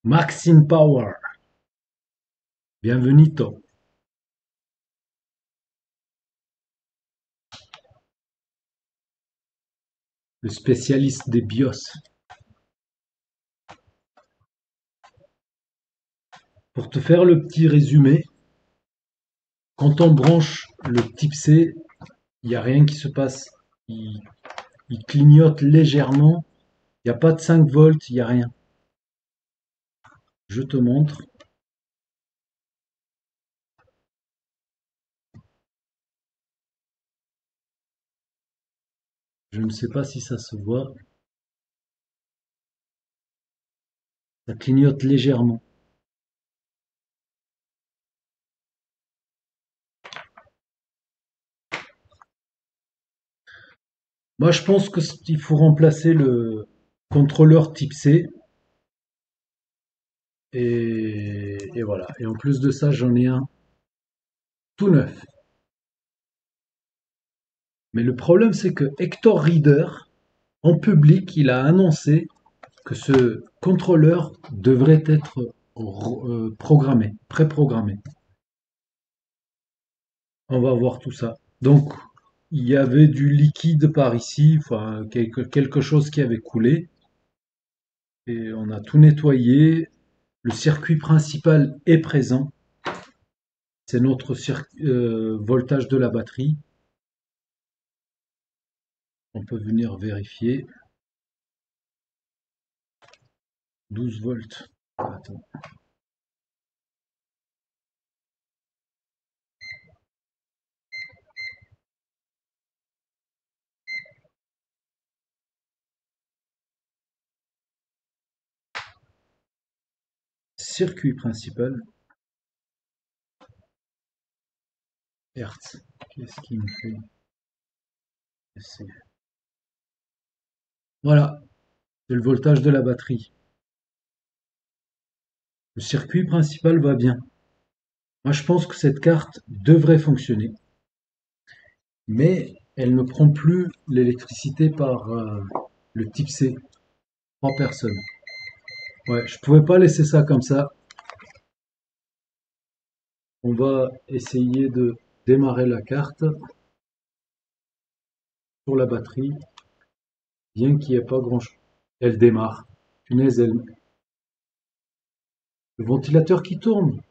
Maxine Power, bienvenido, le spécialiste des BIOS. Pour te faire le petit résumé, quand on branche le type C, il n'y a rien qui se passe. Il, il clignote légèrement. Il n'y a pas de 5 volts, il n'y a rien. Je te montre. Je ne sais pas si ça se voit. Ça clignote légèrement. Moi, je pense qu'il faut remplacer le contrôleur type C. Et voilà. Et en plus de ça, j'en ai un tout neuf. Mais le problème, c'est que Hector Reader, en public, il a annoncé que ce contrôleur devrait être programmé, préprogrammé. On va voir tout ça. Donc, il y avait du liquide par ici, enfin quelque chose qui avait coulé, et on a tout nettoyé. Le circuit principal est présent. C'est notre voltage de la batterie. On peut venir vérifier. 12 volts. Attends. Circuit principal. Hertz. Qu'est-ce qu'il me fait? Voilà, c'est le voltage de la batterie. Le circuit principal va bien. Moi, je pense que cette carte devrait fonctionner, mais elle ne prend plus l'électricité par le type C. 3 personnes. Ouais, je pouvais pas laisser ça comme ça. On va essayer de démarrer la carte sur la batterie, bien qu'il n'y ait pas grand-chose. Elle démarre. Punaise, le ventilateur qui tourne.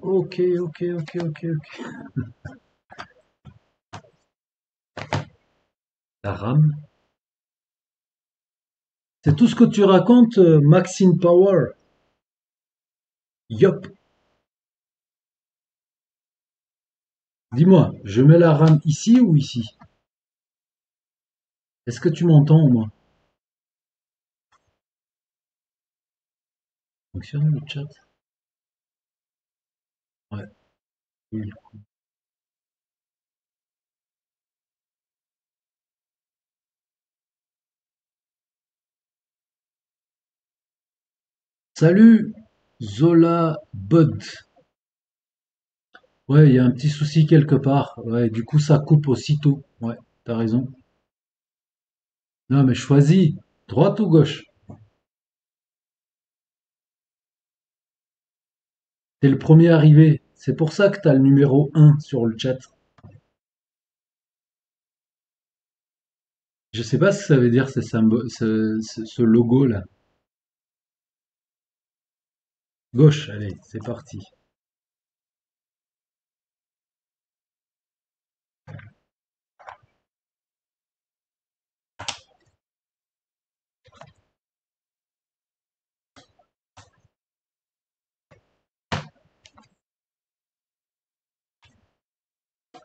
Ok, ok, ok, ok, ok. La RAM. C'est tout ce que tu racontes, Maxine Power. Yop. Dis-moi, je mets la RAM ici ou ici? Est-ce que tu m'entends au moins? Fonctionne le chat? Ouais. Oui. Salut, Zola Bud. Ouais, il y a un petit souci quelque part. Ouais, du coup, ça coupe aussitôt. Ouais, t'as raison. Non, mais choisis. Droite ou gauche? T'es le premier arrivé. C'est pour ça que t'as le numéro 1 sur le chat. Je sais pas ce que ça veut dire ce logo-là. Gauche, allez, c'est parti.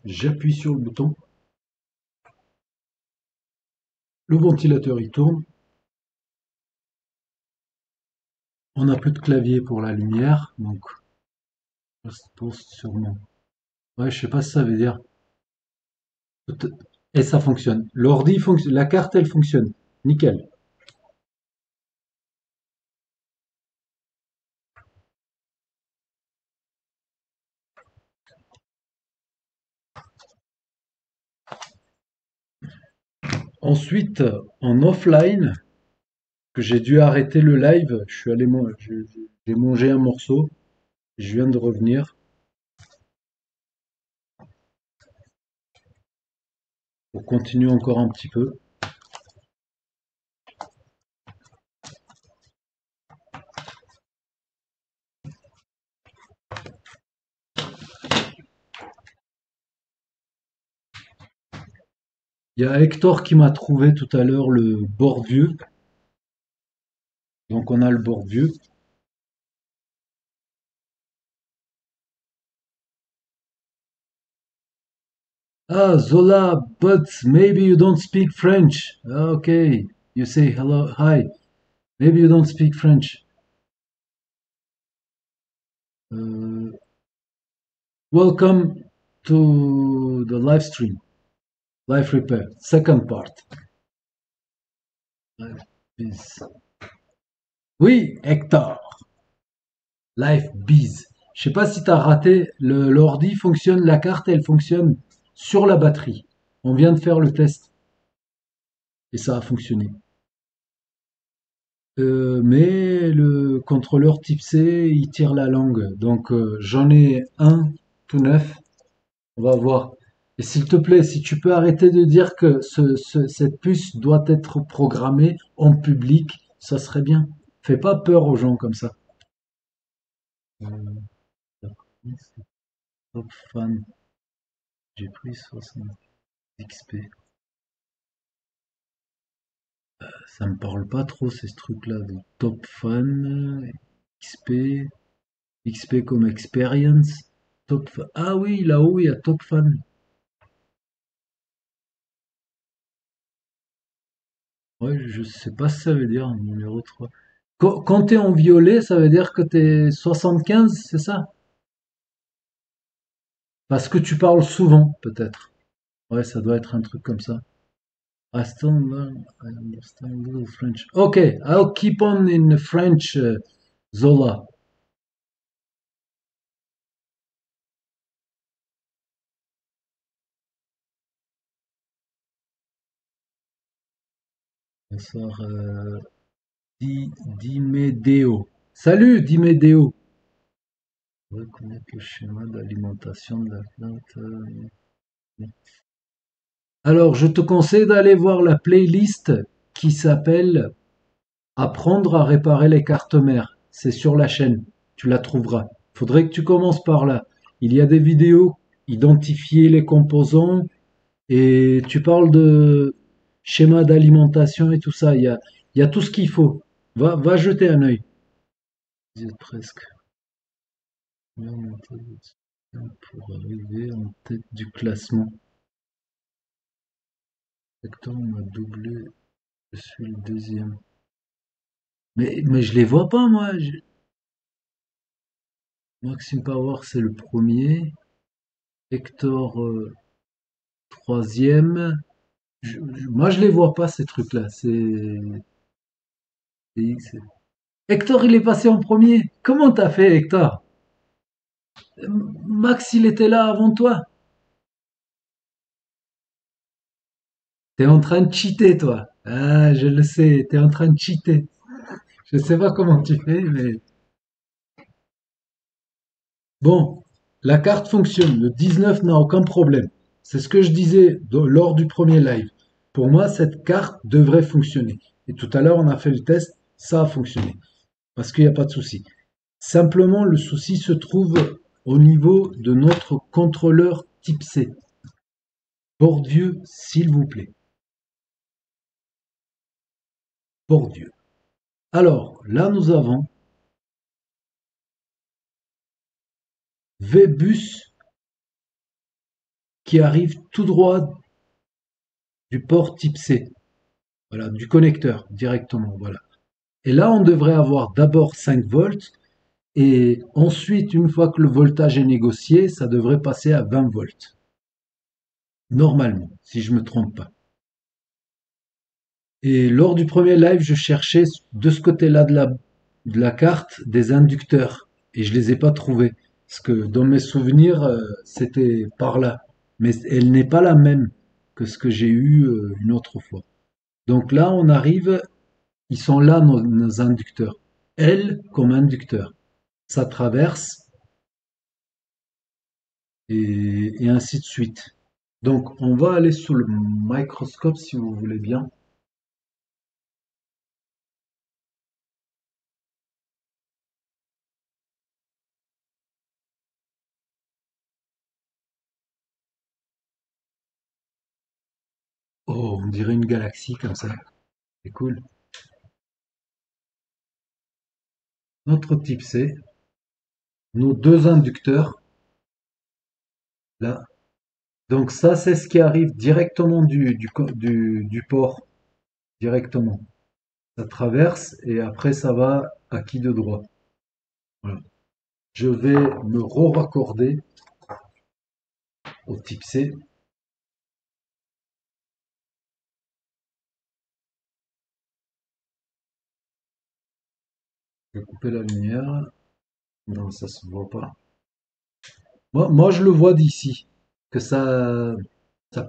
J'appuie sur le bouton. Le ventilateur, il tourne. On n'a plus de clavier pour la lumière, donc ça se pose sûrement. Ouais, je sais pas ce que ça veut dire. Et ça fonctionne. L'ordi fonctionne. La carte, elle fonctionne. Nickel. Ensuite, en offline, que j'ai dû arrêter le live, je suis allé j'ai mangé un morceau, je viens de revenir pour continuer encore un petit peu. Il y a Hector qui m'a trouvé tout à l'heure le Bordieu. Donc on a le Bordieu. Ah, Zola, but maybe you don't speak French. Okay, you say hello, hi. Maybe you don't speak French. Uh, Welcome to the live stream, live repair, second part. Live biz. Oui, Hector, live biz. Je sais pas si tu as raté, l'ordi fonctionne, la carte elle fonctionne sur la batterie. On vient de faire le test et ça a fonctionné. Mais le contrôleur type C, il tire la langue. Donc j'en ai un tout neuf. On va voir. Et s'il te plaît, si tu peux arrêter de dire que cette puce doit être programmée en public, ça serait bien. Fais pas peur aux gens comme ça. Top fan. J'ai pris 60 XP. Ça me parle pas trop ces trucs-là. De top fan, XP, XP comme experience. Ah oui, là-haut, il y a top fan. Ouais, je sais pas ce que ça veut dire, numéro 3. Quand t'es en violet, ça veut dire que t'es 75, c'est ça? Parce que tu parles souvent, peut-être. Ouais, ça doit être un truc comme ça. I still learn, I understand little French. Okay, I'll keep on in French, Zola. Bonsoir, Dimedeo. Salut, Dimedeo. Reconnaître le schéma d'alimentation de la plante. Alors, je te conseille d'aller voir la playlist qui s'appelle Apprendre à réparer les cartes mères. C'est sur la chaîne. Tu la trouveras. Faudrait que tu commences par là. Il y a des vidéos, identifier les composants, et tu parles de schéma d'alimentation et tout ça. Il y a tout ce qu'il faut. Va jeter un œil. Vous êtes presque pour arriver en tête du classement. Hector m'a doublé. Je suis le deuxième. Mais je les vois pas, moi. Maxime Power, c'est le premier. Hector, troisième. Moi, je les vois pas, ces trucs-là. Hector, il est passé en premier. Comment t'as fait, Hector? Max, il était là avant toi. T'es en train de cheater, toi. Ah, je le sais, t'es en train de cheater. Je sais pas comment tu fais, mais bon, la carte fonctionne. Le 19 n'a aucun problème. C'est ce que je disais lors du premier live. Pour moi, cette carte devrait fonctionner. Et tout à l'heure, on a fait le test, ça a fonctionné. Parce qu'il n'y a pas de souci. Simplement, le souci se trouve au niveau de notre contrôleur type C. Bordieu, s'il vous plaît. Bordieu. Alors, là, nous avons Vbus qui arrive tout droit du port type C. Voilà, du connecteur directement. Voilà. Et là, on devrait avoir d'abord 5 volts et ensuite, une fois que le voltage est négocié, ça devrait passer à 20 volts. Normalement, si je ne me trompe pas. Et lors du premier live, je cherchais de ce côté-là de la carte des inducteurs et je les ai pas trouvés. Parce que dans mes souvenirs, c'était par là. Mais elle n'est pas la même que ce que j'ai eu une autre fois. Donc là, on arrive, ils sont là nos inducteurs. L comme inducteur. Ça traverse et ainsi de suite. Donc on va aller sous le microscope si vous voulez bien. Oh, on dirait une galaxie comme ça. C'est cool. Notre type C, nos deux inducteurs, là. Donc ça, c'est ce qui arrive directement du port, directement. Ça traverse et après ça va à qui de droit. Voilà. Je vais me re-raccorder au type C. Je vais couper la lumière. Non, ça se voit pas. Moi, je le vois d'ici, que ça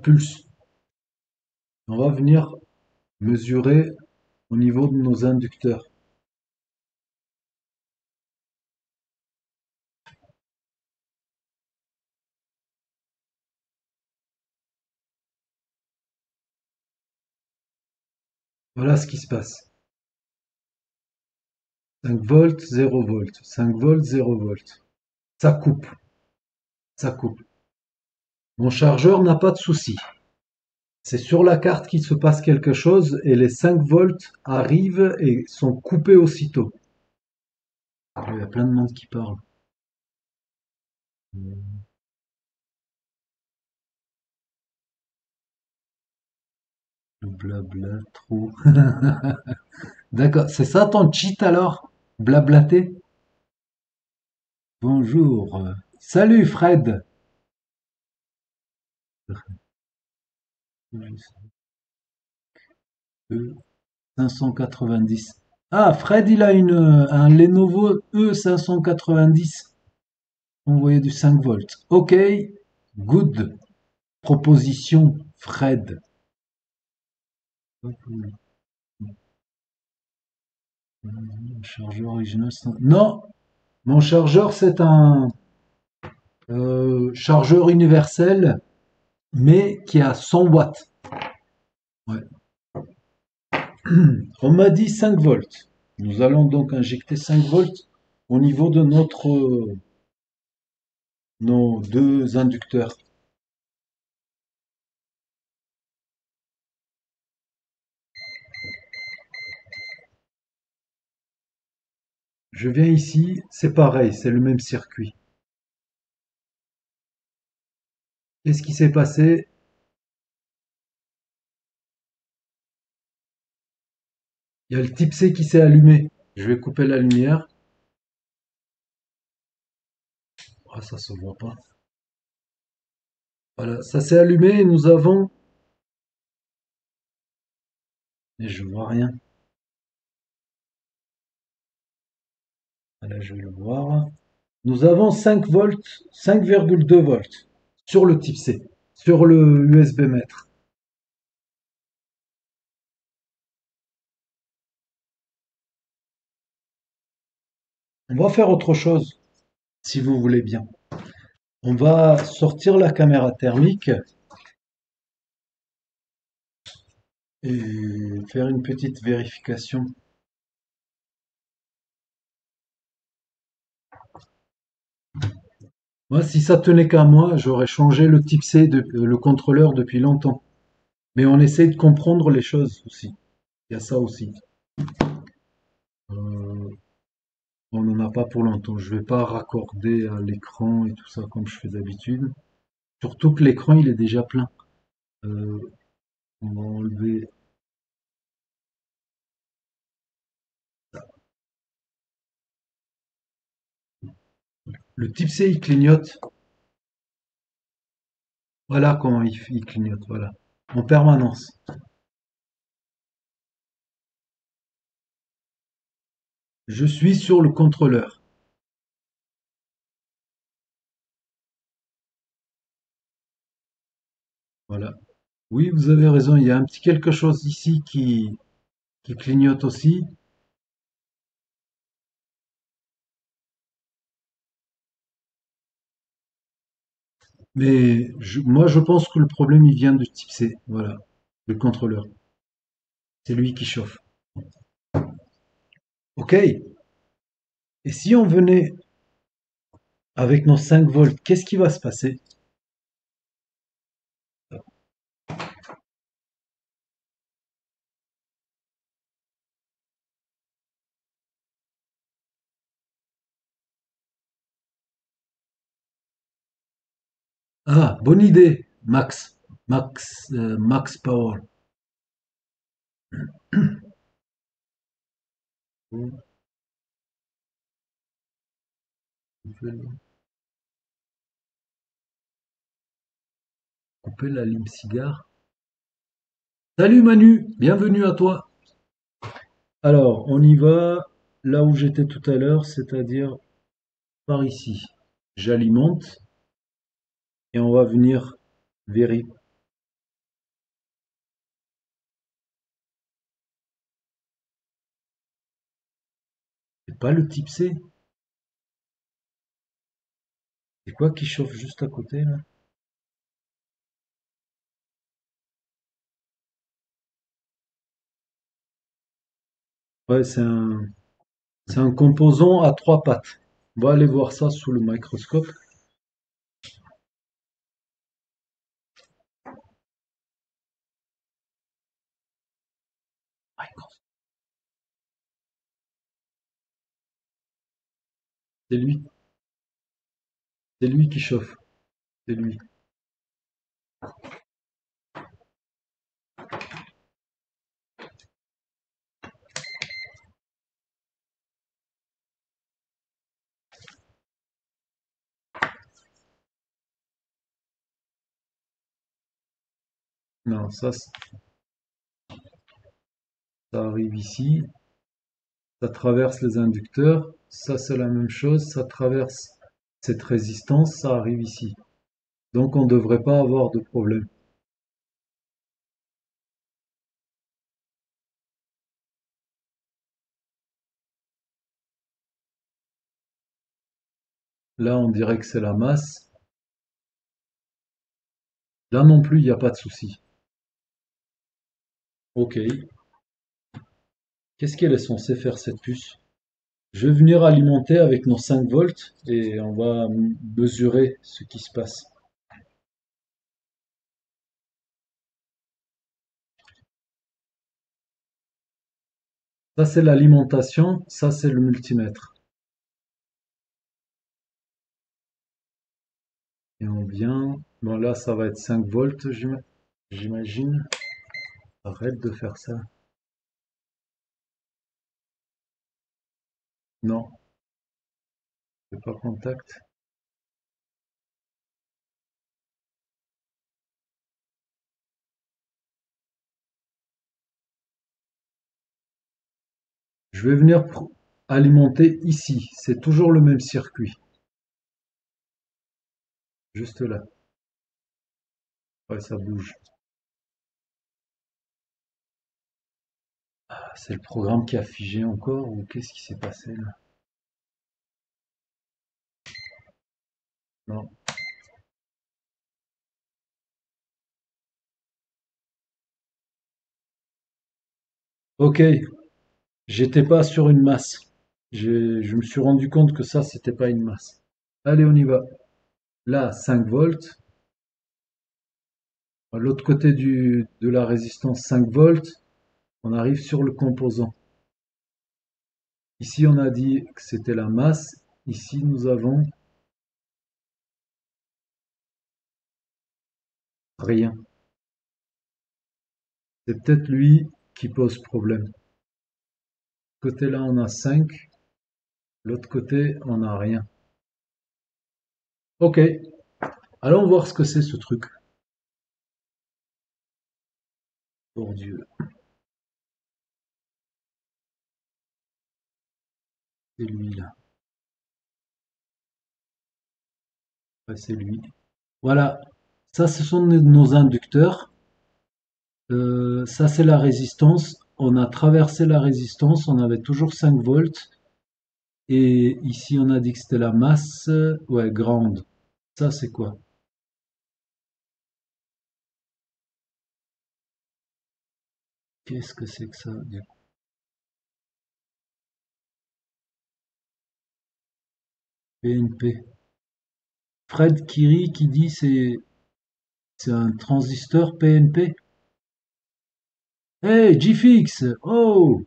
pulse. On va venir mesurer au niveau de nos inducteurs. Voilà ce qui se passe. 5 volts, 0 volts. 5 volts, 0 volts. Ça coupe, ça coupe. Mon chargeur n'a pas de souci. C'est sur la carte qu'il se passe quelque chose et les 5 volts arrivent et sont coupés aussitôt. Il y a plein de monde qui parle. Blabla, trop. D'accord, c'est ça ton cheat alors? Blablater? Bonjour. Salut Fred. 590. Ah, Fred, il a un Lenovo E590. Envoyé du 5 volts. Ok, good. Proposition, Fred. Chargeur original. Non, mon chargeur, c'est un chargeur universel, mais qui a 100 watts. Ouais. On m'a dit 5 volts. Nous allons donc injecter 5 volts au niveau de nos deux inducteurs. Je viens ici, c'est pareil, c'est le même circuit. Qu'est-ce qui s'est passé? Il y a le type C qui s'est allumé. Je vais couper la lumière. Ah, ça se voit pas. Voilà, ça s'est allumé et nous avons... Et je vois rien. Voilà, je vais le voir. Nous avons 5 volts, 5,2 volts sur le type C, sur le USB mètre. On va faire autre chose, si vous voulez bien. On va sortir la caméra thermique et faire une petite vérification. Moi, si ça tenait qu'à moi, j'aurais changé le type C, le contrôleur depuis longtemps. Mais on essaie de comprendre les choses aussi. Il y a ça aussi. Euh, on n'en a pas pour longtemps. Je vais pas raccorder à l'écran et tout ça comme je fais d'habitude. Surtout que l'écran il est déjà plein. Euh, on va enlever le type C, il clignote. Voilà comment il clignote. Voilà, en permanence. Je suis sur le contrôleur. Voilà. Oui, vous avez raison, il y a un petit quelque chose ici qui clignote aussi. Mais moi, je pense que le problème, il vient du type C. Voilà, le contrôleur. C'est lui qui chauffe. Ok. Et si on venait avec nos 5 volts, qu'est-ce qui va se passer? Ah, bonne idée, Max. Max Power. Couper la lime cigare. Salut Manu, bienvenue à toi. Alors, on y va là où j'étais tout à l'heure, c'est-à-dire par ici. J'alimente et on va venir vérifier. C'est pas le type C. C'est quoi qui chauffe juste à côté là? Ouais, c'est un composant à trois pattes. On va aller voir ça sous le microscope. C'est lui, c'est lui qui chauffe. C'est lui. Non, ça arrive ici. Ça traverse les inducteurs. Ça, c'est la même chose. Ça traverse cette résistance. Ça arrive ici. Donc, on ne devrait pas avoir de problème. Là, on dirait que c'est la masse. Là non plus, il n'y a pas de souci. Ok. Qu'est-ce qu'elle est censée faire cette puce? Je vais venir alimenter avec nos 5 volts et on va mesurer ce qui se passe. Ça, c'est l'alimentation. Ça, c'est le multimètre. Et on vient. Bon, là, ça va être 5 volts, j'imagine. Arrête de faire ça. Non, c'est pas contact. Je vais venir alimenter ici. C'est toujours le même circuit. Juste là. Ouais, ça bouge. Ah, c'est le programme qui a figé encore ou qu'est-ce qui s'est passé là? Non. Ok, j'étais pas sur une masse. Je me suis rendu compte que ça, c'était pas une masse. Allez, on y va. Là, 5 volts. À l'autre côté de la résistance 5 volts, on arrive sur le composant. Ici, on a dit que c'était la masse. Ici, nous avons rien. C'est peut-être lui qui pose problème. Côté là, on a 5. L'autre côté, on n'a rien. Ok, allons voir ce que c'est ce truc. Pour Dieu, c'est lui là. Ouais, c'est lui. Voilà, ça, ce sont nos inducteurs. Ça, c'est la résistance. On a traversé la résistance, on avait toujours 5 volts. Et ici, on a dit que c'était la masse, ouais, grande. Ça, c'est quoi? Qu'est-ce que c'est que ça? PNP. Fred Kiri qui dit c'est un transistor PNP. Hey, GFix! Oh,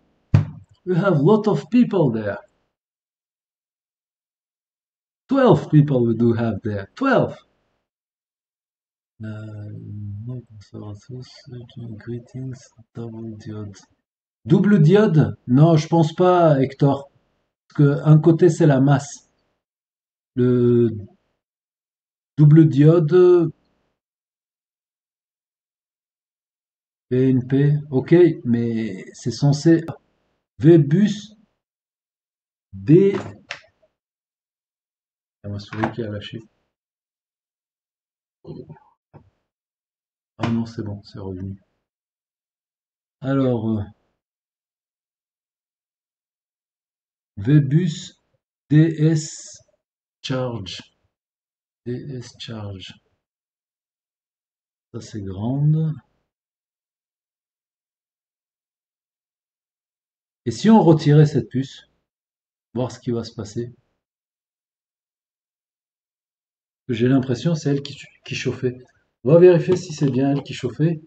we have lot of people there. 12 people we do have there. 12! Bonsoir à tous. Greetings, double diode. Double diode? Non, je pense pas, Hector. Parce que un côté c'est la masse. Le double diode, PNP, ok, mais c'est censé V-bus D. Ah, ma souris qui a lâché. Ah non, c'est bon, c'est revenu. Alors, V-bus DS charge. DS charge. Ça c'est grande. Et si on retirait cette puce, voir ce qui va se passer. J'ai l'impression que c'est elle qui chauffait. On va vérifier si c'est bien elle qui chauffait.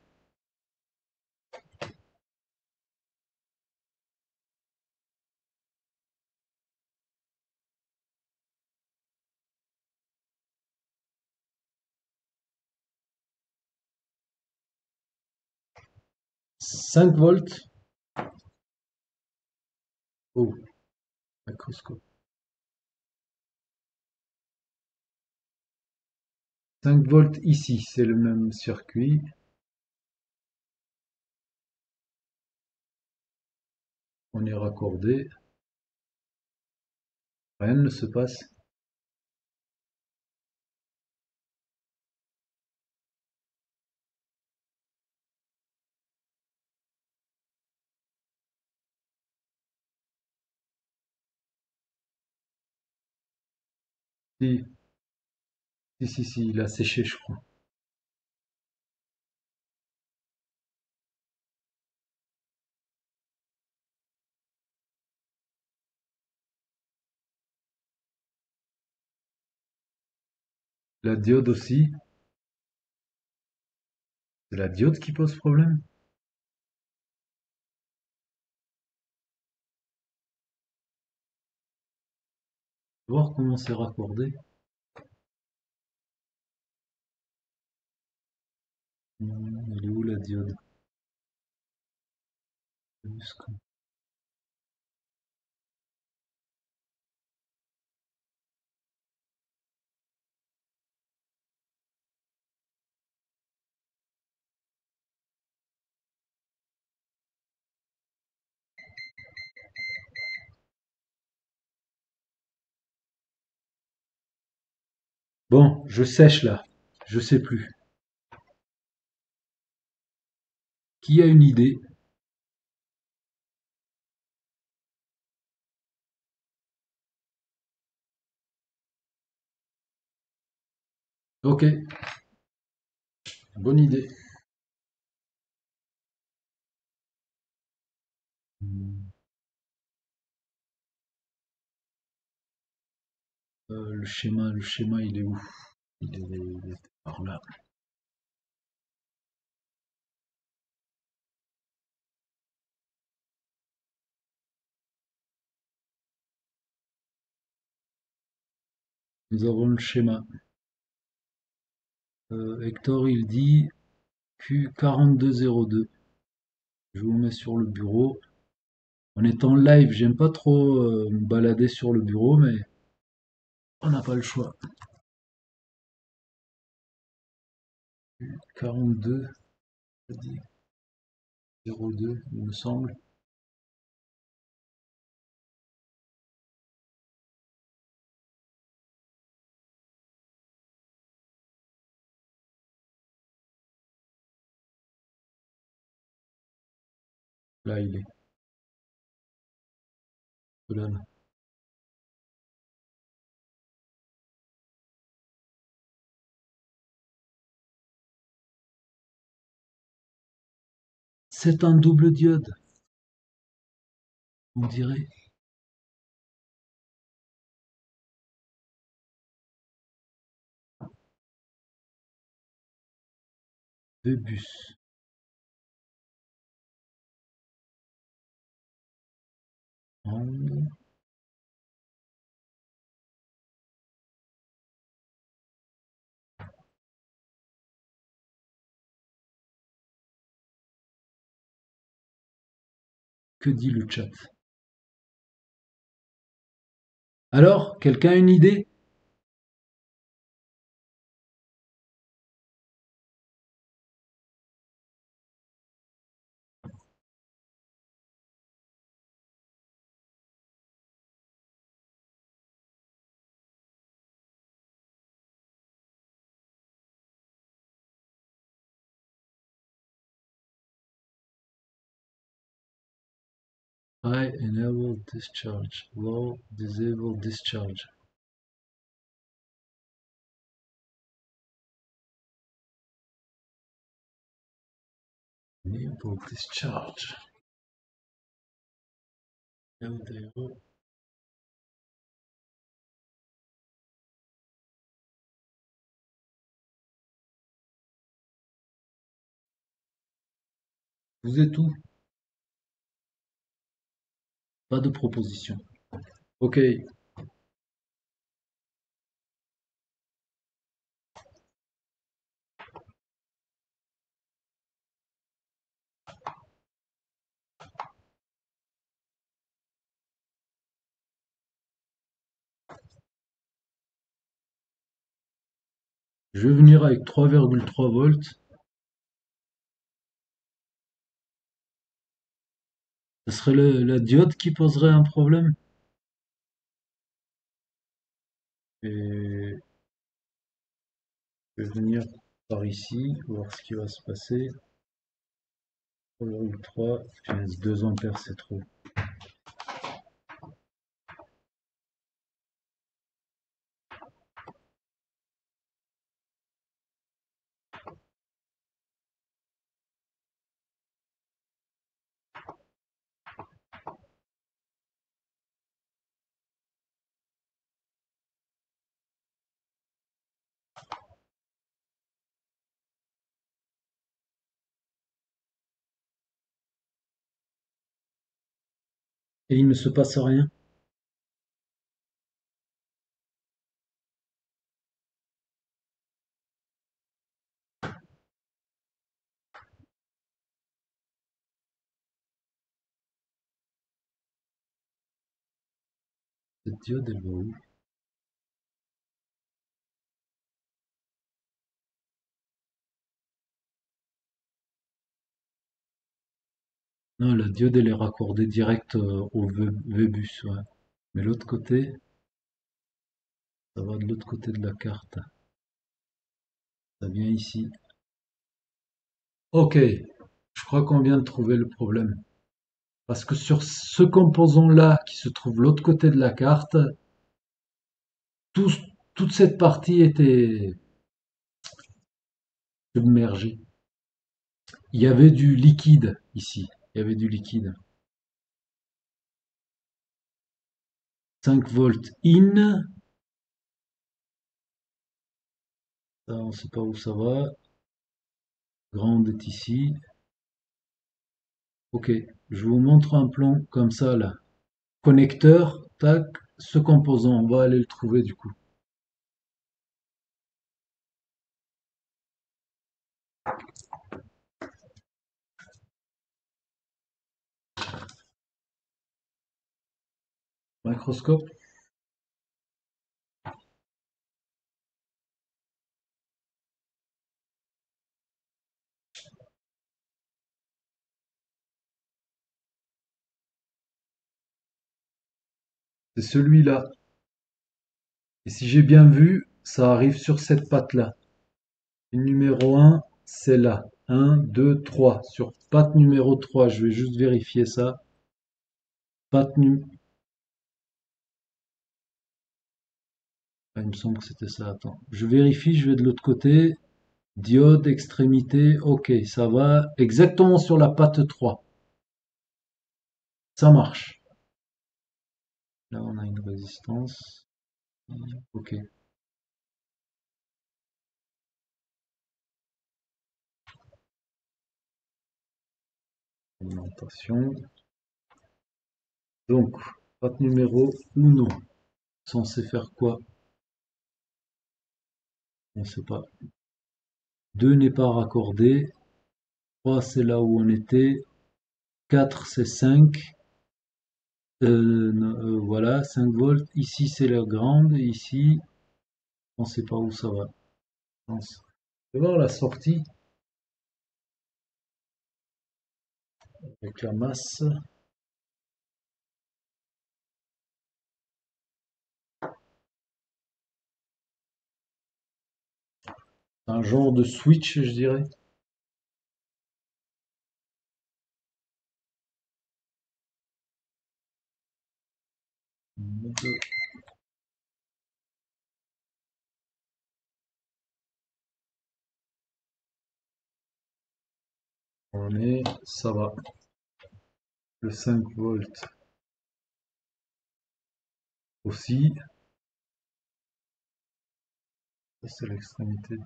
Cinq volts. Oh, microscope. 5 volts ici, c'est le même circuit. On est raccordé. Rien ne se passe. Si, si, il a séché, je crois. La diode aussi. C'est la diode qui pose problème. Voir comment c'est raccordé. Elle est où la diode? Bon, je sèche là. Je sais plus. Qui a une idée? Ok, bonne idée. Le schéma, il est où? Il est par là. Nous avons le schéma. Hector, il dit Q4202. Je vous mets sur le bureau. On est en live, j'aime pas trop me balader sur le bureau, mais on n'a pas le choix. 42, 02, il me semble. Là, il est. Là. C'est un double diode, on dirait. Deux bus. Oh, que dit le chat? Alors, quelqu'un a une idée? High enable discharge, low disable discharge. Enable discharge. LDO. Vous êtes où? Pas de proposition. Ok, je vais venir avec 3,3 volts. Ce serait la diode qui poserait un problème. Et je vais venir par ici, voir ce qui va se passer. 3,3, 2 ampères, c'est trop. Et il ne se passe rien. Cette diode, elle va où? Non, la diode, elle est raccordée direct au V-bus, ouais. Mais l'autre côté, ça va de l'autre côté de la carte. Ça vient ici. Ok, je crois qu'on vient de trouver le problème. Parce que sur ce composant-là qui se trouve de l'autre côté de la carte, tout- toute cette partie était submergée. Il y avait du liquide ici. Il y avait du liquide. 5 volts in. Ça, on ne sait pas où ça va. Ground est ici. Ok, je vous montre un plan comme ça là. Connecteur, tac, ce composant, on va aller le trouver du coup. Microscope, c'est celui-là. Et si j'ai bien vu, ça arrive sur cette patte-là. Le numéro un, c'est là. 1, 2, 3. Sur patte numéro 3, je vais juste vérifier ça. Patte nu... Ah, il me semble que c'était ça. Attends. Je vérifie, je vais de l'autre côté. Diode, extrémité. Ok, ça va exactement sur la patte 3. Ça marche. Là, on a une résistance. Ok. Alimentation. Donc, patte numéro 1. Censé faire quoi? On ne sait pas. 2 n'est pas raccordé. 3, c'est là où on était. 4, c'est 5. Voilà, 5 volts. Ici, c'est la grande. Et ici, on ne sait pas où ça va. On va voir la sortie avec la masse. Un genre de switch, je dirais. On est, ça va. Le 5 volts aussi. Ça, c'est l'extrémité.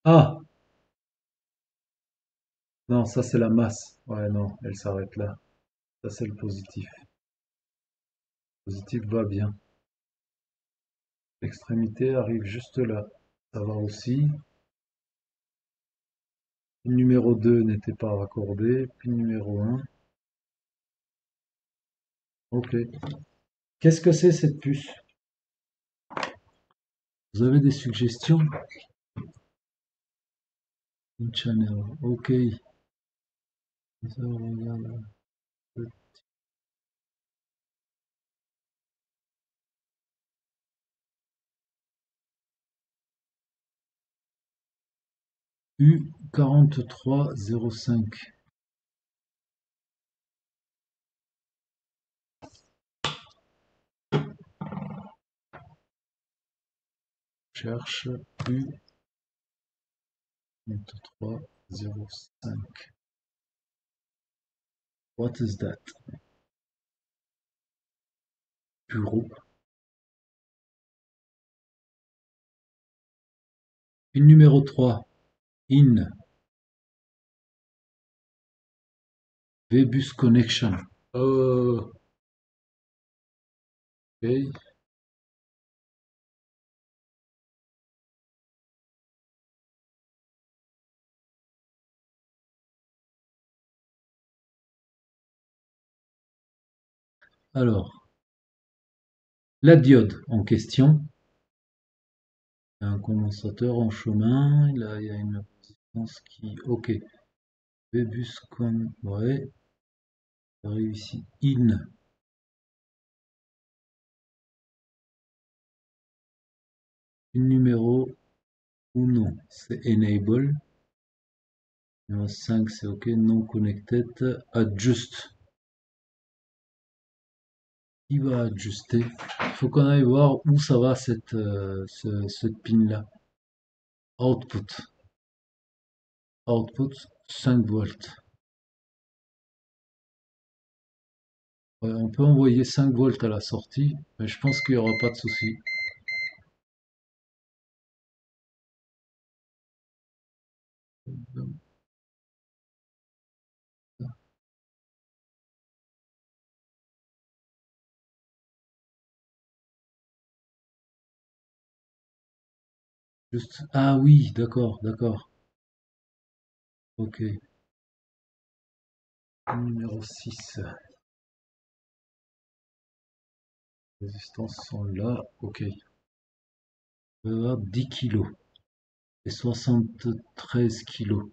Ah! Non, ça, c'est la masse. Ouais, non, elle s'arrête là. Ça, c'est le positif. Le positif va bien. L'extrémité arrive juste là. Ça va aussi. Pin numéro 2 n'était pas raccordé. Pin numéro 1. Ok. Qu'est-ce que c'est cette puce? Vous avez des suggestions? Une channel. Ok. Ça, regarde. U4305. Cherche U4305. What is that? Bureau. Pin numéro 3. In. Vbus connection. Ok. Alors, la diode en question. Un condensateur en chemin. Là, il y a une résistance qui. Ok. Vbus con. Ouais. Ça arrive ici. In. Pin numéro 1. C'est enable. Numéro 5, c'est OK. Non connected. Adjust. Il va ajuster. Il faut qu'on aille voir où ça va cette pin-là. Output. Output 5 volts. Ouais, on peut envoyer 5 volts à la sortie, mais je pense qu'il n'y aura pas de souci. Juste... Ah oui, d'accord, d'accord. Ok. Numéro 6. Les résistances sont là. Ok. On va avoir 10 kilos et 73 kilos.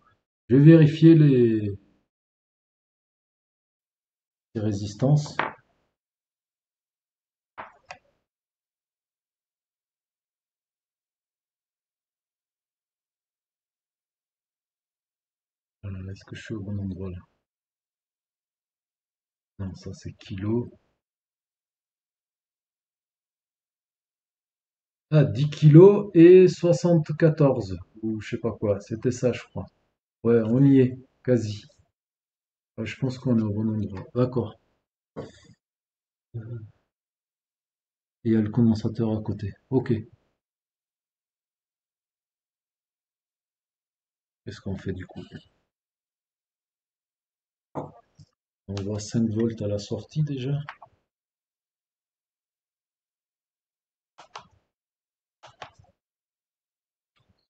Je vais vérifier les résistances. Est-ce que je suis au bon endroit là? Non, ça c'est kilo. Ah, 10 kilos et 74. Ou je sais pas quoi. C'était ça, je crois. Ouais, on y est. Quasi. Ouais, je pense qu'on est au bon endroit. D'accord. Et il y a le condensateur à côté. Ok. Qu'est-ce qu'on fait du coup? On voit 5 volts à la sortie déjà.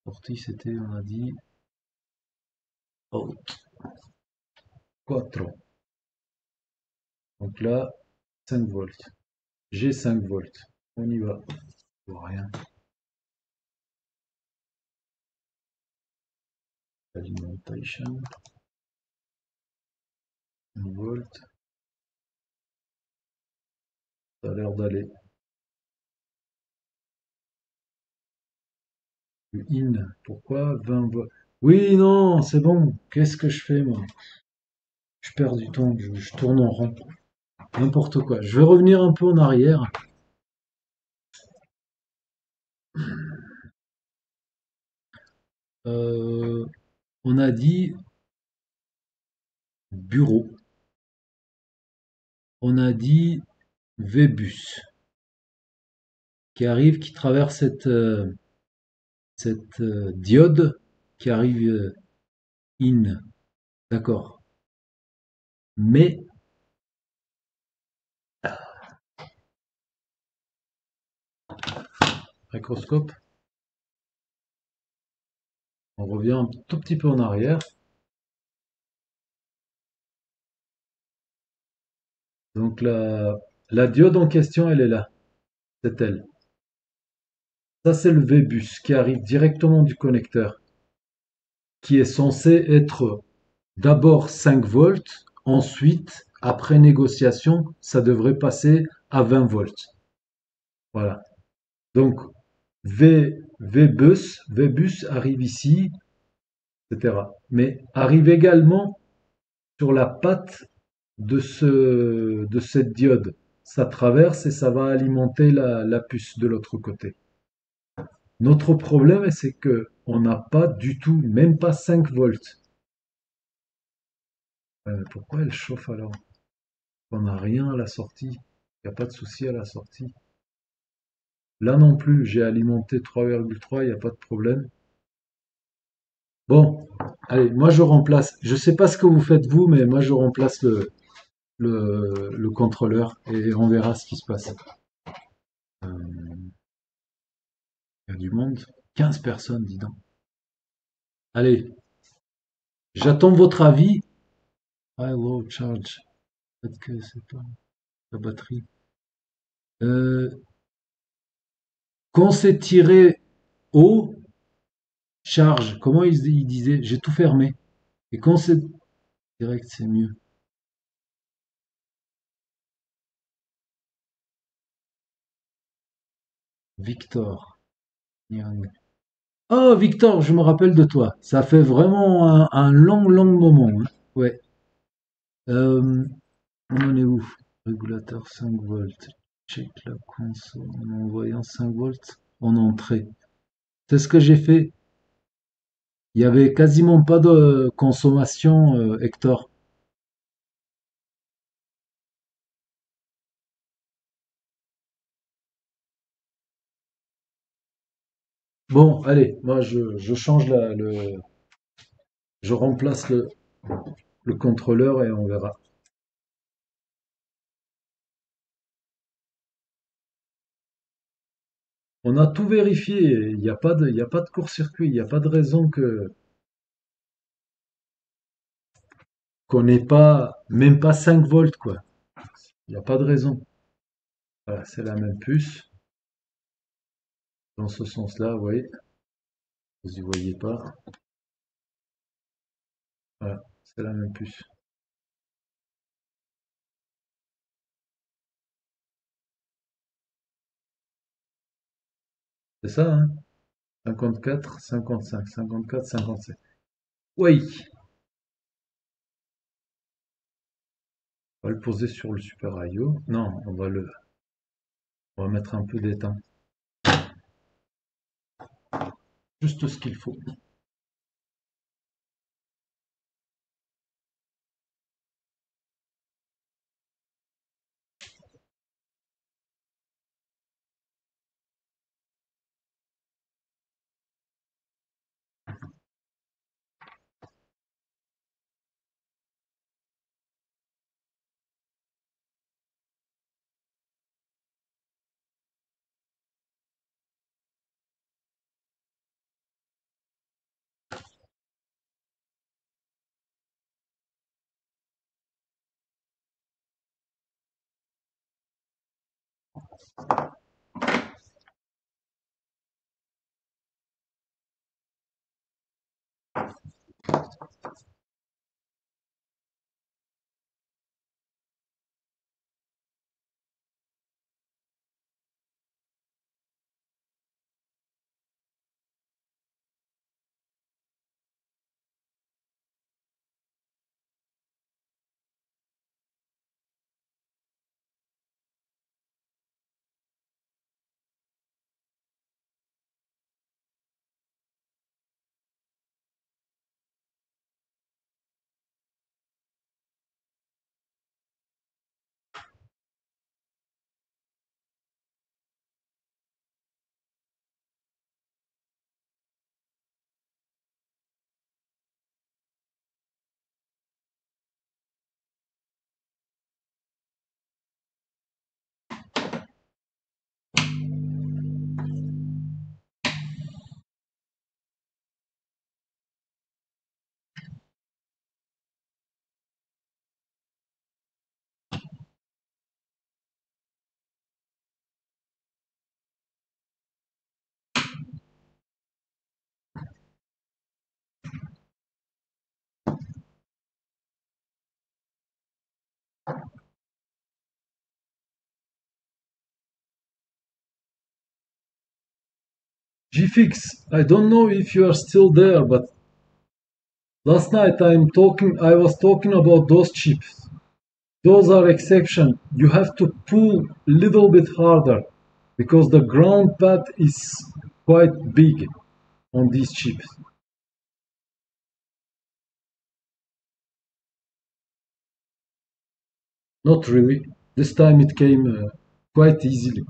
Sortie, c'était, on a dit, out. 4. Donc là, 5 volts. J'ai 5 volts. On y va. Je vois rien. Alimentation. 1 volt. Ça a l'air d'aller. Le in. Pourquoi 20 volts? Oui, non, c'est bon. Qu'est-ce que je fais, moi? Je perds du temps. Je tourne en rond. N'importe quoi. Je vais revenir un peu en arrière. Euh, on a dit bureau. On a dit Vébus qui arrive, qui traverse cette diode qui arrive in. D'accord. Mais, microscope, on revient un tout petit peu en arrière. Donc la diode en question, elle est là. C'est elle. Ça, c'est le Vbus qui arrive directement du connecteur, qui est censé être d'abord 5 volts, ensuite, après négociation, ça devrait passer à 20 volts. Voilà. Donc, Vbus arrive ici, etc. Mais arrive également sur la patte de cette diode. Ça traverse et ça va alimenter la puce de l'autre côté. Notre problème, c'est que on n'a pas du tout, même pas 5 volts. Pourquoi elle chauffe alors? On n'a rien à la sortie. Il n'y a pas de souci à la sortie. Là non plus, j'ai alimenté 3,3, il n'y a pas de problème. Bon, allez, moi je remplace. Je sais pas ce que vous faites vous, mais moi je remplace le contrôleur et on verra ce qui se passe. Euh, il y a du monde. 15 personnes, dis donc. Allez, j'attends votre avis. High low charge. Peut-être que c'est pas la batterie. Euh, quand c'est tiré haut, charge. Comment il disait? J'ai tout fermé. Et quand c'est direct, c'est mieux. Victor. Yang. Oh, Victor, je me rappelle de toi. Ça fait vraiment un long, long moment, hein. Ouais. On en est où? Régulateur 5 volts. Check la console en envoyant 5 volts en entrée. C'est ce que j'ai fait. Il y avait quasiment pas de consommation, Hector. Bon, allez, moi je change je remplace le contrôleur et on verra. On a tout vérifié. Il y a pas de court-circuit. Il n'y a pas de raison qu'on n'ait pas, même pas 5 volts, quoi. Il n'y a pas de raison. Voilà, c'est la même puce. Dans ce sens-là, vous voyez, vous y voyez pas. Voilà, c'est la même puce. C'est ça, hein? 54, 55, 54, 57. Oui, On va le poser sur le Super IO. Non, on va mettre un peu d'étain. Juste ce qu'il faut. GFix, I don't know if you are still there, but last night I was talking about those chips. Those are exception. You have to pull a little bit harder because the ground path is quite big on these chips. Not really. This time it came quite easily.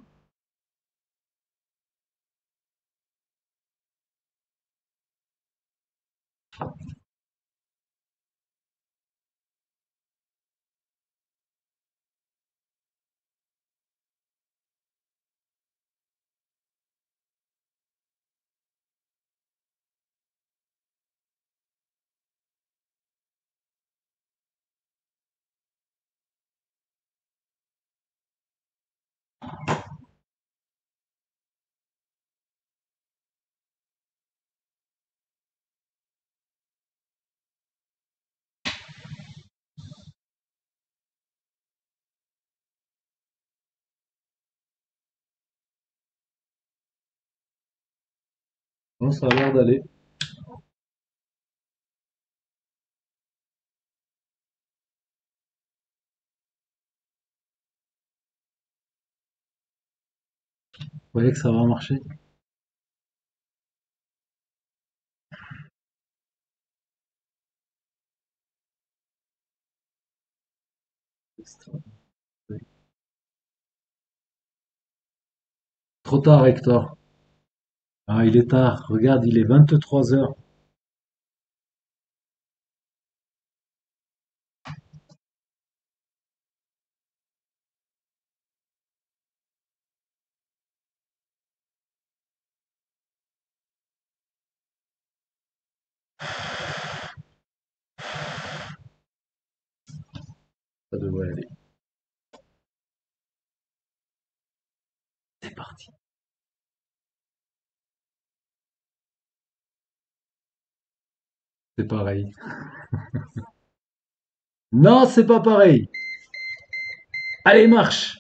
Bon, ça a l'air d'aller. Vous voyez que ça va marcher. Trop tard, Hector. Ah, il est tard. Regarde, il est 23 heures. Ça devrait aller. C'est parti. C'est pareil. Non, c'est pas pareil. Allez, marche.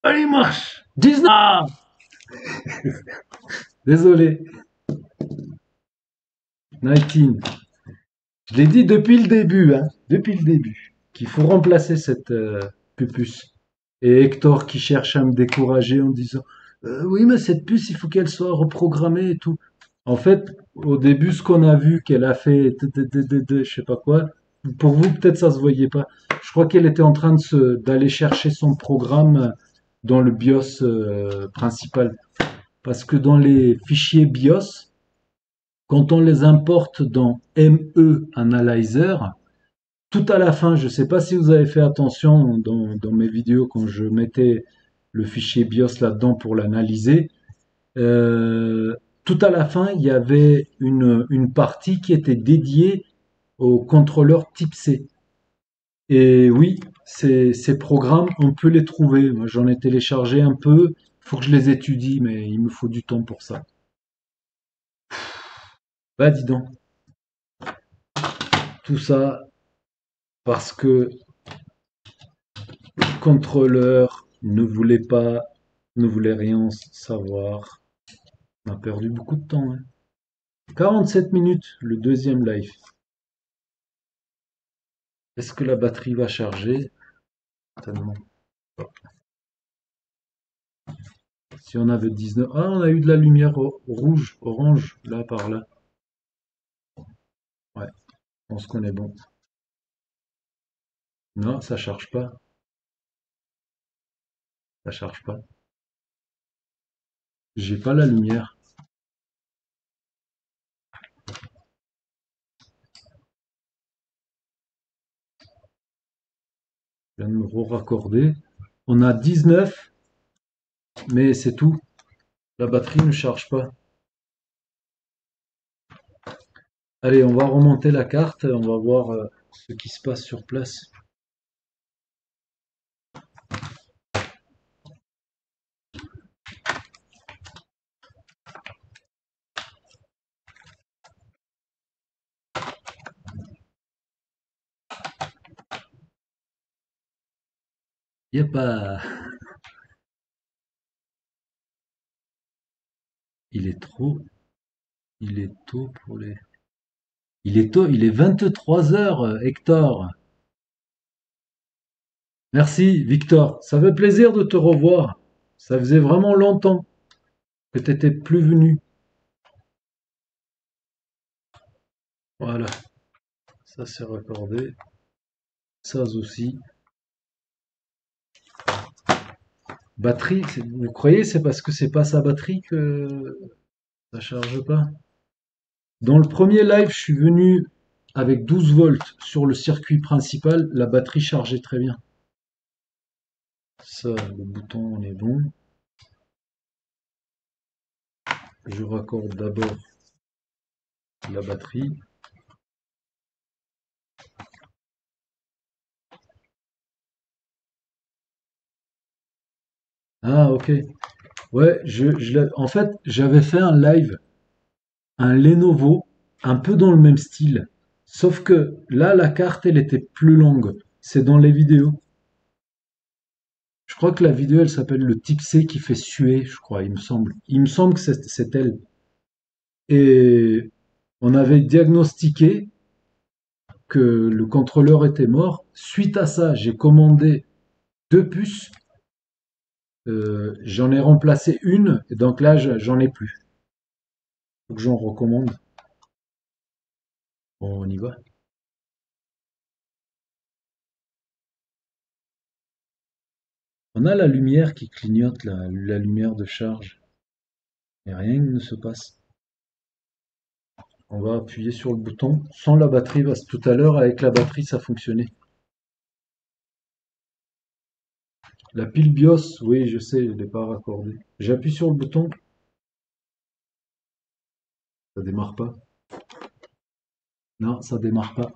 Allez, marche. 19. Ah, désolé. 19. Je l'ai dit depuis le début, hein. Depuis le début. qu'il faut remplacer cette puce. Et Hector qui cherche à me décourager en disant oui, mais cette puce, il faut qu'elle soit reprogrammée et tout. En fait, au début, ce qu'on a vu qu'elle a fait, je sais pas quoi, pour vous, peut-être ça se voyait pas. Je crois qu'elle était en train d'aller chercher son programme dans le BIOS principal. Parce que dans les fichiers BIOS, quand on les importe dans ME Analyzer, tout à la fin, je ne sais pas si vous avez fait attention dans mes vidéos quand je mettais le fichier BIOS là-dedans pour l'analyser, euh, tout à la fin, il y avait une partie qui était dédiée au contrôleur type C. Et oui, ces programmes, on peut les trouver. Moi, j'en ai téléchargé un peu. Il faut que je les étudie, mais il me faut du temps pour ça. Bah, dis donc, tout ça parce que le contrôleur ne voulait rien savoir. On a perdu beaucoup de temps, hein. 47 minutes, le deuxième live. Est-ce que la batterie va charger? Certainement. Si on avait 19. Ah, on a eu de la lumière rouge, orange, là, par là. Ouais, je pense qu'on est bon. Non, ça charge pas. Ça charge pas. J'ai pas la lumière. Je viens de me raccorder. On a 19, mais c'est tout. La batterie ne charge pas. Allez, on va remonter la carte. On va voir ce qui se passe sur place. Yeppa. Il est trop. Il est tôt pour les. Il est tôt, il est 23 heures, Hector. Merci, Victor. Ça fait plaisir de te revoir. Ça faisait vraiment longtemps que tu n'étais plus venu. Voilà, ça c'est raccordé. Ça aussi. Batterie, vous croyez c'est parce que c'est pas sa batterie que ça charge pas? Dans le premier live, je suis venu avec 12 volts sur le circuit principal. La batterie chargeait très bien. Ça, le bouton, on est bon. Je raccorde d'abord la batterie. Ah, ok. Ouais, en fait, j'avais fait un live, un Lenovo, un peu dans le même style. Sauf que là, la carte, elle était plus longue. C'est dans les vidéos. Je crois que la vidéo, elle s'appelle le type C qui fait suer, je crois, il me semble. Il me semble que c'est elle. Et on avait diagnostiqué que le contrôleur était mort. Suite à ça, j'ai commandé deux puces. J'en ai remplacé une, et donc là, j'en ai plus. Faut que j'en recommande. Bon, on y va. On a la lumière qui clignote, la lumière de charge. Et rien ne se passe. On va appuyer sur le bouton sans la batterie, parce que tout à l'heure, avec la batterie, ça fonctionnait. La pile BIOS, oui, je sais, elle n'est pas raccordée. J'appuie sur le bouton, ça démarre pas. Non, ça démarre pas.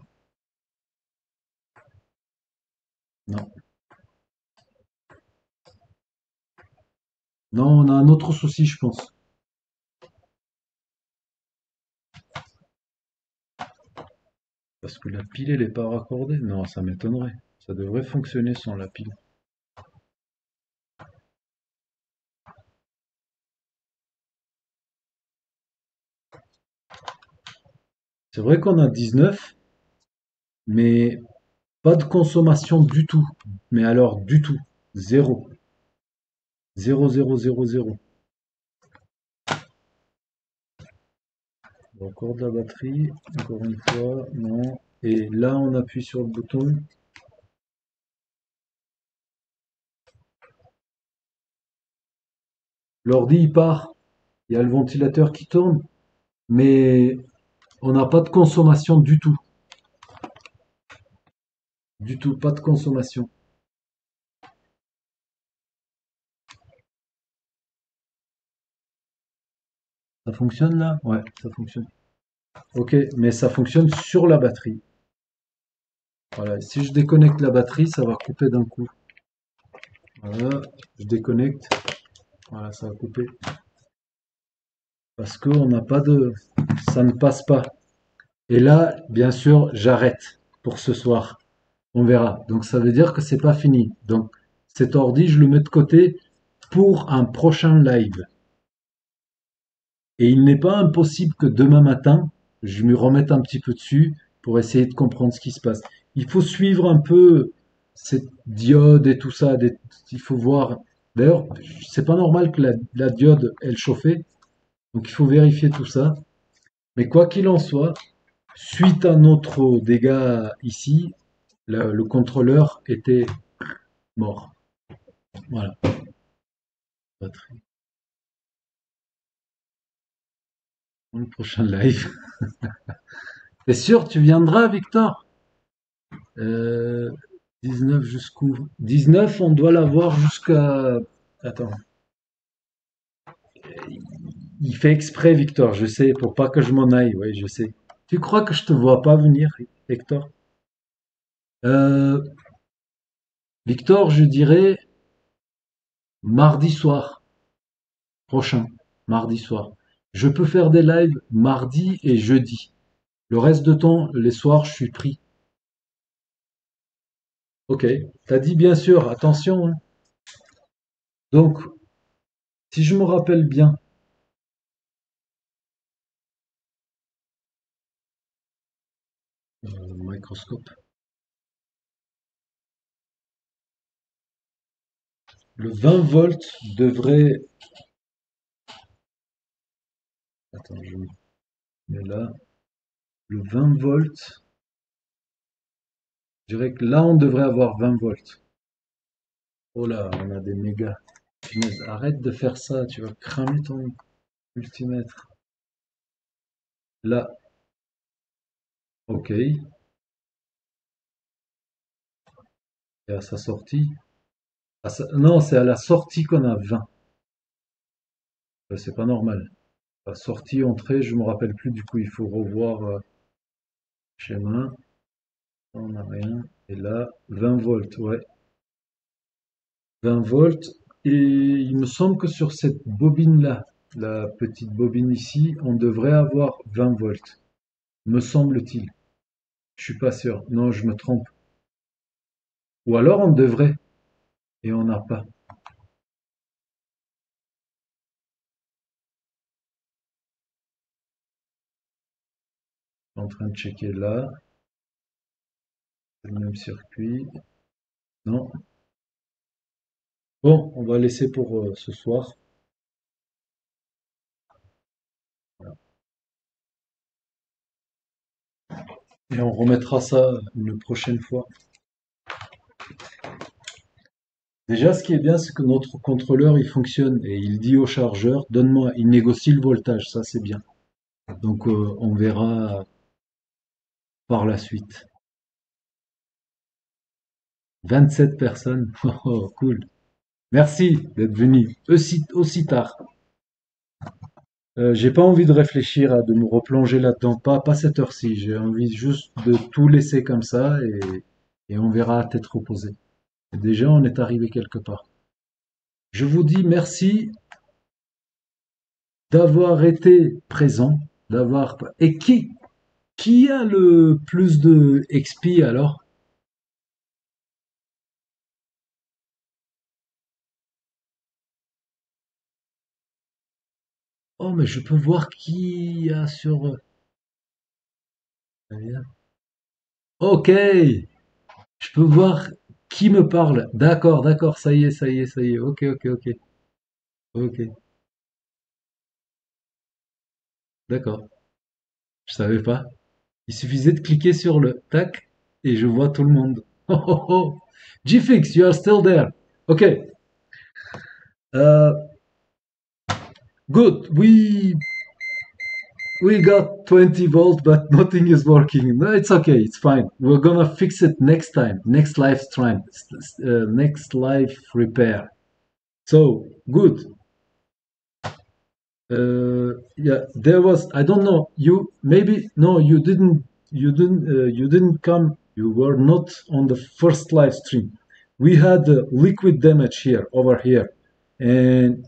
Non. Non, on a un autre souci, je pense. Parce que la pile, elle n'est pas raccordée. Non, ça m'étonnerait. Ça devrait fonctionner sans la pile. C'est vrai qu'on a 19, mais Pas de consommation du tout. Mais alors, du tout. Zéro. Zéro, zéro, zéro, zéro. Encore de la batterie. Encore une fois. Non. Et là, on appuie sur le bouton. L'ordi, il part. Il y a le ventilateur qui tourne. Mais on n'a pas de consommation du tout. Du tout. Pas de consommation. Ça fonctionne là? Ouais, ça fonctionne. Ok, mais ça fonctionne sur la batterie. Voilà, si je déconnecte la batterie, ça va couper d'un coup. Voilà, je déconnecte. Voilà, ça va couper. Parce qu'on n'a pas de... Ça ne passe pas. Et là, bien sûr, j'arrête pour ce soir. On verra. Donc ça veut dire que c'est pas fini. Donc cet ordi, je le mets de côté pour un prochain live. Et il n'est pas impossible que demain matin, je me remette un petit peu dessus pour essayer de comprendre ce qui se passe. Il faut suivre un peu cette diode et tout ça. Il faut voir. D'ailleurs, c'est pas normal que la diode, elle chauffait. Donc il faut vérifier tout ça. Mais quoi qu'il en soit, suite à notre dégât ici, le contrôleur était mort. Voilà. Pour le prochain live. T'es sûr, tu viendras, Victor? Euh, 19 jusqu'où? 19, on doit l'avoir jusqu'à... Attends. Il fait exprès, Victor, je sais, pour pas que je m'en aille, oui, je sais. Tu crois que je te vois pas venir, Victor? Euh, Victor, je dirais mardi soir prochain, mardi soir. Je peux faire des lives mardi et jeudi. Le reste de temps, les soirs, je suis pris. Ok, t'as dit bien sûr, attention, hein. Donc, si je me rappelle bien, microscope, le 20 volts devrait... Attends, je mets là. Le 20 volts, je dirais que là, on devrait avoir 20 volts. Oh là, on a des mégas. Punaise, arrête de faire ça, tu vas cramer ton multimètre. Là, ok. Et à sa sortie. Non, c'est à la sortie qu'on a 20. C'est pas normal. La sortie, entrée, je me rappelle plus, du coup, il faut revoir schéma. On n'a rien. Et là, 20 volts, ouais. 20 volts. Et il me semble que sur cette bobine-là, la petite bobine ici, on devrait avoir 20 volts. Me semble-t-il. Je suis pas sûr. Non, je me trompe. Ou alors on devrait et on n'a pas. En train de checker là. C'est le même circuit. Non. Bon, on va laisser pour ce soir. Et on remettra ça une prochaine fois. Déjà, ce qui est bien, c'est que notre contrôleur, il fonctionne et il dit au chargeur, donne-moi, il négocie le voltage, ça c'est bien. Donc on verra par la suite. 27 personnes. Oh, cool. Merci d'être venu aussi tard. J'ai pas envie de réfléchir à de me replonger là-dedans, pas cette heure-ci. J'ai envie juste de tout laisser comme ça et on verra à tête reposée. Et déjà, on est arrivé quelque part. Je vous dis merci d'avoir été présent, d'avoir... Et qui a le plus de XP alors? Oh, mais je peux voir qui a sur... Ok, Je peux voir qui me parle. D'accord, d'accord, ça y est, ça y est, ça y est. Ok, ok, ok. Ok, d'accord. Je savais pas. Il suffisait de cliquer sur le tac et je vois tout le monde. Oh, oh, oh. GFix, you are still there. Okay. Uh, good. We got 20 volt, but nothing is working. No, it's okay. It's fine. We're gonna fix it next time. Next live stream. Next live repair. So good. Yeah, there was. I don't know. You maybe no. You didn't. You didn't. You didn't come. You were not on the first live stream. We had liquid damage here over here, and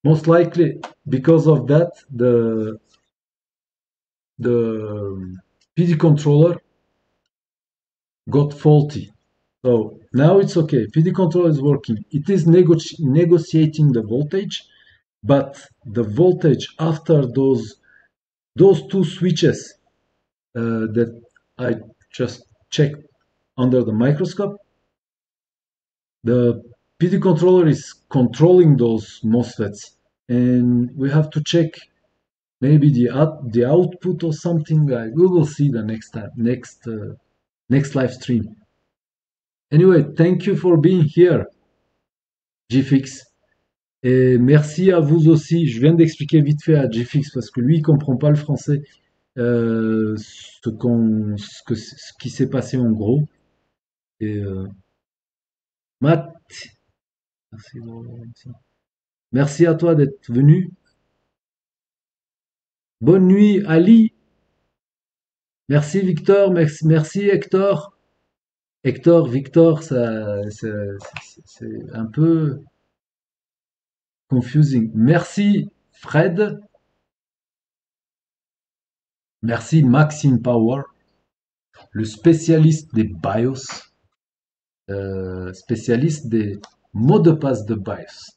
most likely because of that, the PD controller got faulty. So now it's okay. PD controller is working. It is negotiating the voltage, but the voltage after those two switches that I just checked under the microscope, the PD controller is controlling those MOSFETs, and we have to check maybe the output or something. We will see the next time, next live stream. Anyway, thank you for being here, GFix. Et merci à vous aussi. Je viens d'expliquer vite fait à GFix parce que lui, il comprend pas le français. Ce qui s'est passé en gros. Et Matt, merci, merci à toi d'être venu. Bonne nuit, Ali. Merci, Victor. Merci, merci Hector. Hector, Victor, c'est un peu confusing. Merci, Fred. Merci, Maxime Power, le spécialiste des BIOS, spécialiste des mots de passe de BIOS.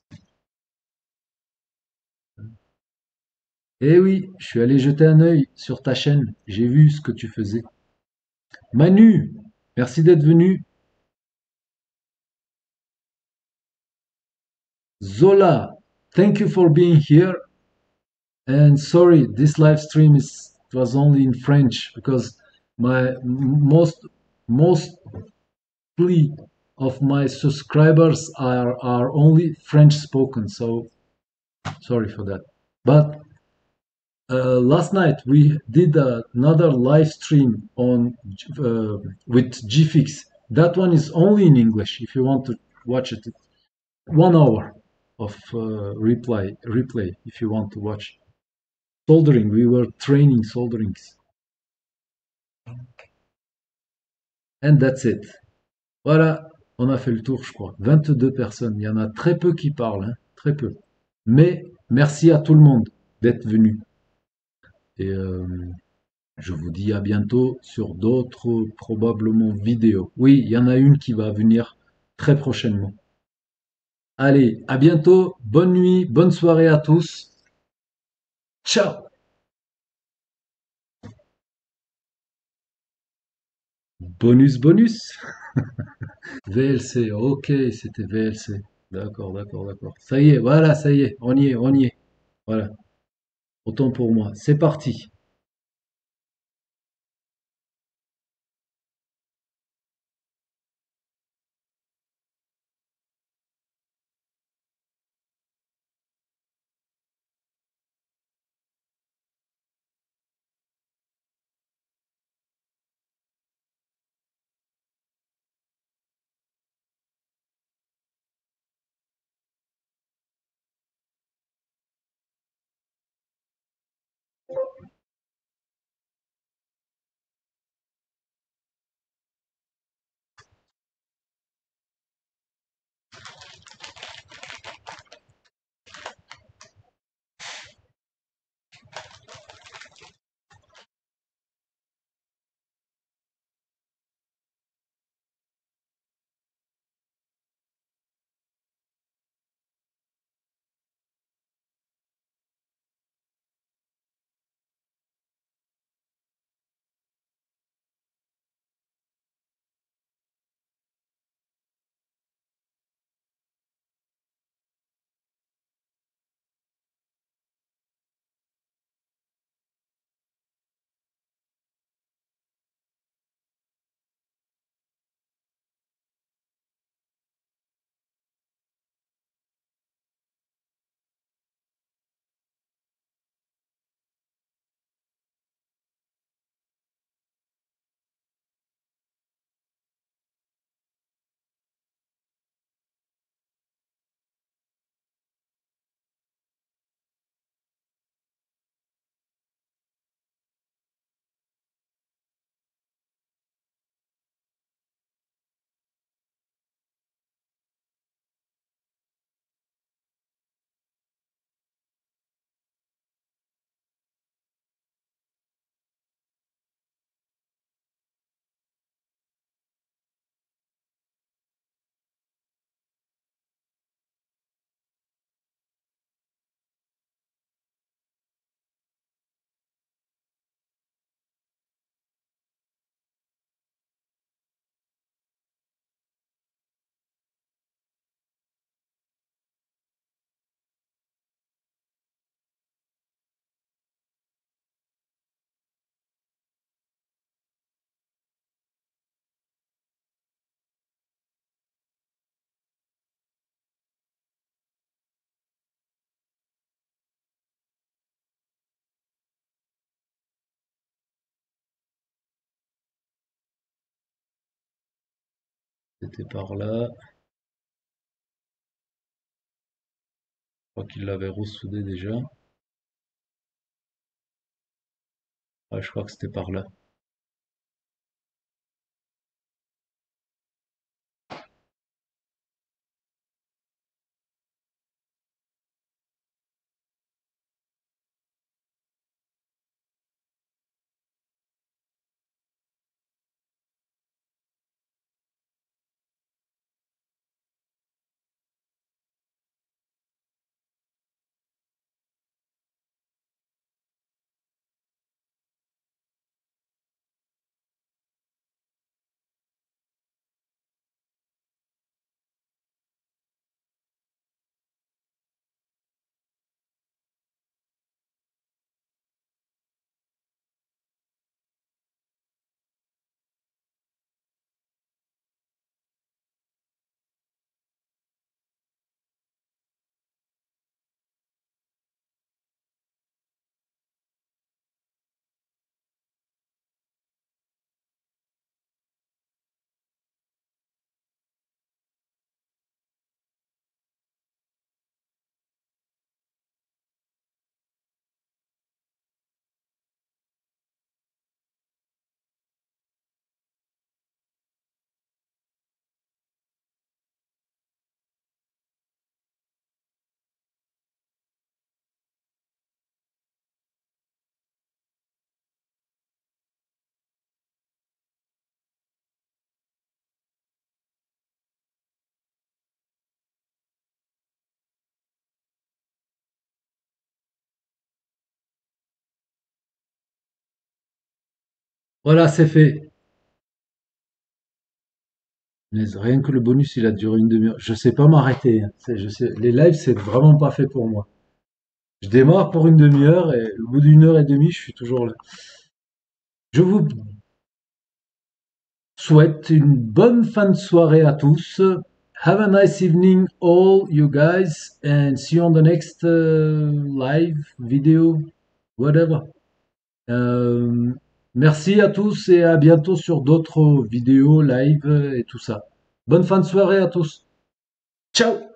Eh oui, je suis allé jeter un œil sur ta chaîne. J'ai vu ce que tu faisais. Manu, merci d'être venu. Zola, thank you for being here. And sorry, this live stream is it was only in French because my mostly of my subscribers are only French spoken. So sorry for that. But last night we did another live stream on with GFix. That one is only in English. If you want to watch it, 1 hour of replay. If you want to watch soldering, we were training solderings, and that's it. Voilà, on a fait le tour, je crois. 22 personnes. Il y en a très peu qui parlent, hein, très peu. Mais merci à tout le monde d'être venu. Et je vous dis à bientôt sur d'autres probablement vidéos. Oui, il y en a une qui va venir très prochainement. Allez, à bientôt, bonne nuit, bonne soirée à tous. Ciao. Bonus, bonus. VLC, ok, c'était VLC. D'accord, d'accord, d'accord. Ça y est, voilà, ça y est, on y est, on y est. Voilà, autant pour moi. C'est parti. C'était par là. Je crois qu'il l'avait ressoudé déjà. Ouais, je crois que c'était par là. Voilà, c'est fait. Mais rien que le bonus, il a duré une demi-heure. Je sais pas m'arrêter, hein. Je sais, les lives, c'est vraiment pas fait pour moi. Je démarre pour une demi-heure et au bout d'une heure et demie, je suis toujours là. Je vous souhaite une bonne fin de soirée à tous. Have a nice evening, all you guys, and see you on the next live video, whatever. Euh, Merci à tous et à bientôt sur d'autres vidéos, live et tout ça. Bonne fin de soirée à tous. Ciao!